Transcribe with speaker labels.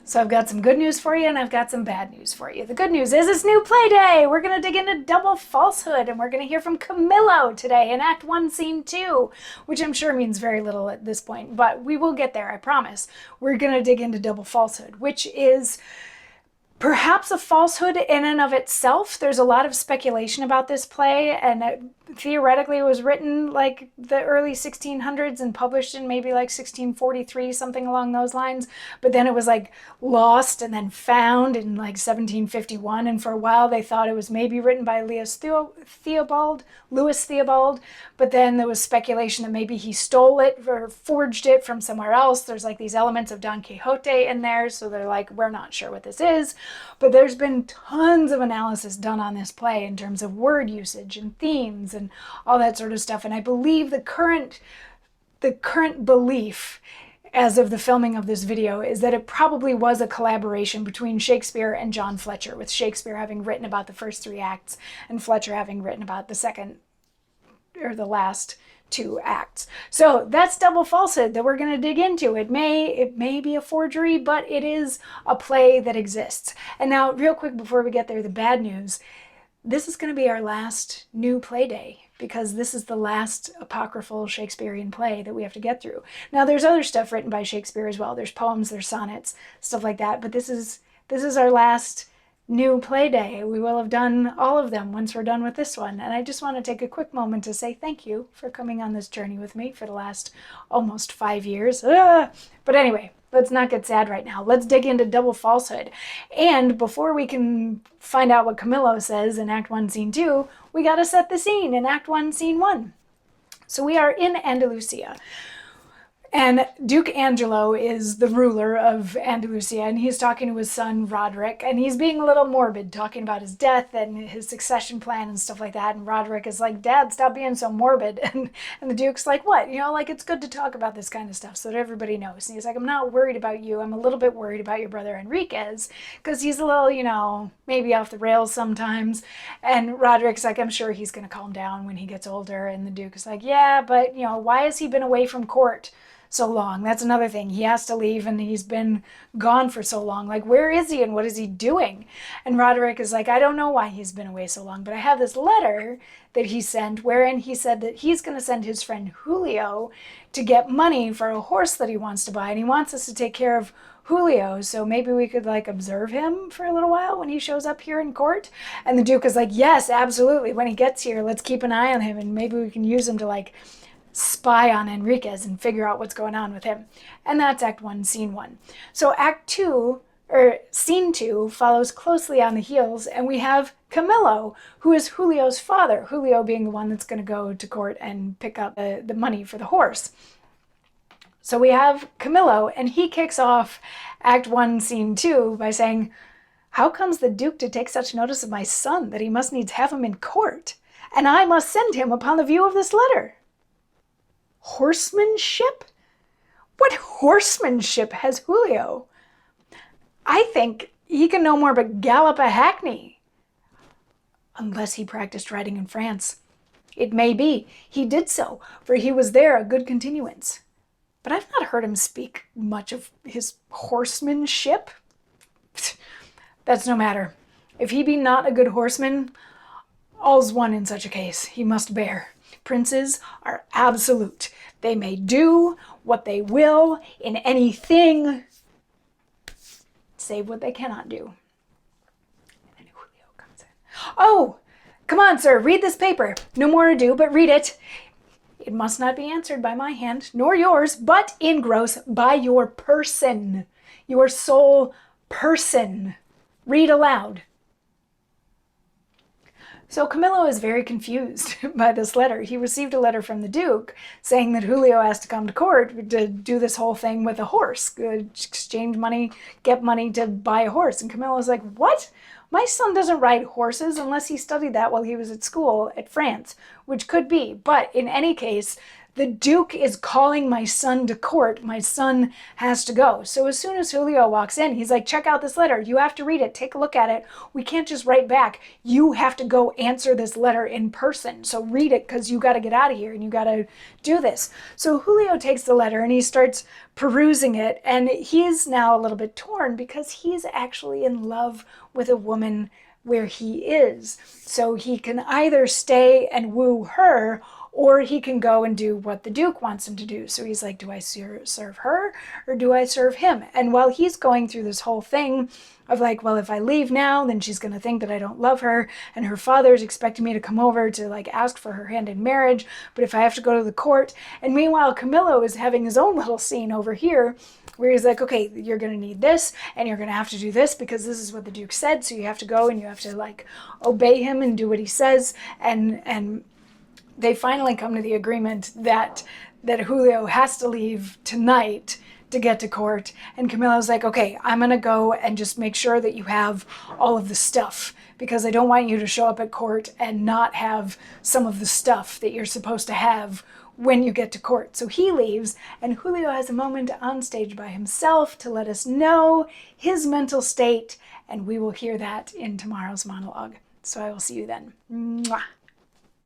Speaker 1: So I've got some good news for you and I've got some bad news for you. The good news is it's new play day. We're going to dig into Double Falsehood and we're going to hear from Camillo today in Act 1, Scene 2, which I'm sure means very little at this point, but we will get there, I promise. We're going to dig into Double Falsehood, which is perhaps a falsehood in and of itself. There's a lot of speculation about this play, and theoretically it was written like the early 1600s and published in maybe like 1643, something along those lines. But then it was like lost and then found in like 1751, and for a while they thought it was maybe written by Louis Theobald. But then there was speculation that maybe he stole it or forged it from somewhere else. There's like these elements of Don Quixote in there, so they're like, we're not sure what this is. But there's been tons of analysis done on this play in terms of word usage and themes and all that sort of stuff. And I believe the current belief as of the filming of this video is that it probably was a collaboration between Shakespeare and John Fletcher, with Shakespeare having written about the first 3 acts and Fletcher having written about the second or the last 2 acts. So that's Double Falsehood that we're going to dig into. It may be a forgery, but it is a play that exists. And now, real quick before we get there, the bad news. This is going to be our last new play day, because this is the last apocryphal Shakespearean play that we have to get through. Now, there's other stuff written by Shakespeare as well. There's poems, there's sonnets, stuff like that. But this is our last new play day. We will have done all of them once we're done with this one. And I just want to take a quick moment to say thank you for coming on this journey with me for the last almost 5 years. But anyway, let's not get sad right now. Let's dig into Double Falsehood. And before we can find out what Camillo says in Act 1, Scene 2, we got to set the scene in Act 1, Scene 1. So we are in Andalusia. And Duke Angelo is the ruler of Andalusia, and he's talking to his son Roderick, and he's being a little morbid, talking about his death and his succession plan and stuff like that. And Roderick is like, Dad, stop being so morbid. And the Duke's like, what? You know, like, it's good to talk about this kind of stuff so that everybody knows. And he's like, I'm not worried about you. I'm a little bit worried about your brother Enriquez, because he's a little, you know, maybe off the rails sometimes. And Roderick's like, I'm sure he's going to calm down when he gets older. And the Duke is like, yeah, but, you know, why has he been away from court so long? That's another thing. He has to leave and he's been gone for so long. Like, where is he and what is he doing? And Roderick is like, I don't know why he's been away so long, but I have this letter that he sent wherein he said that he's going to send his friend Julio to get money for a horse that he wants to buy, and he wants us to take care of Julio, so maybe we could like observe him for a little while when he shows up here in court. And the Duke is like, yes, absolutely. When he gets here, let's keep an eye on him and maybe we can use him to like spy on Enriquez and figure out what's going on with him. And that's Act 1, Scene 1. So Act 2, or Scene 2, follows closely on the heels, and we have Camillo, who is Julio's father, Julio being the one that's going to go to court and pick up the money for the horse. So we have Camillo, and he kicks off Act 1, Scene 2 by saying, how comes the Duke to take such notice of my son that he must needs have him in court, and I must send him upon the view of this letter? Horsemanship? What horsemanship has Julio? I think he can no more but gallop a hackney. Unless he practiced riding in France. It may be he did so, for he was there a good continuance. But I've not heard him speak much of his horsemanship. That's no matter. If he be not a good horseman, all's one in such a case. He must bear. Princes are absolute. They may do what they will in anything, save what they cannot do. And then Julio comes in. Oh, come on, sir, read this paper. No more ado, but read it. It must not be answered by my hand, nor yours, but engrossed by your person, your sole person. Read aloud. So Camillo is very confused by this letter. He received a letter from the Duke saying that Julio has to come to court to do this whole thing with a horse, exchange money, get money to buy a horse. And Camillo's like, what? My son doesn't ride horses unless he studied that while he was at school at France, which could be. But in any case, the Duke is calling my son to court. My son has to go. So as soon as Julio walks in, he's like, check out this letter. You have to read it. Take a look at it. We can't just write back. You have to go answer this letter in person. So read it because you got to get out of here and you got to do this. So Julio takes the letter and he starts perusing it. And he's now a little bit torn because he's actually in love with a woman where he is. So he can either stay and woo her, or he can go and do what the Duke wants him to do. So he's like, do I serve her or do I serve him? And while he's going through this whole thing of like, well, if I leave now, then she's going to think that I don't love her. And her father's expecting me to come over to like ask for her hand in marriage. But if I have to go to the court. And meanwhile, Camillo is having his own little scene over here where he's like, okay, you're going to need this and you're going to have to do this because this is what the Duke said. So you have to go and you have to like obey him and do what he says. And they finally come to the agreement that Julio has to leave tonight to get to court. And Camillo's like, okay, I'm going to go and just make sure that you have all of the stuff because I don't want you to show up at court and not have some of the stuff that you're supposed to have when you get to court. So he leaves and Julio has a moment on stage by himself to let us know his mental state. And we will hear that in tomorrow's monologue. So I will see you then. Mwah.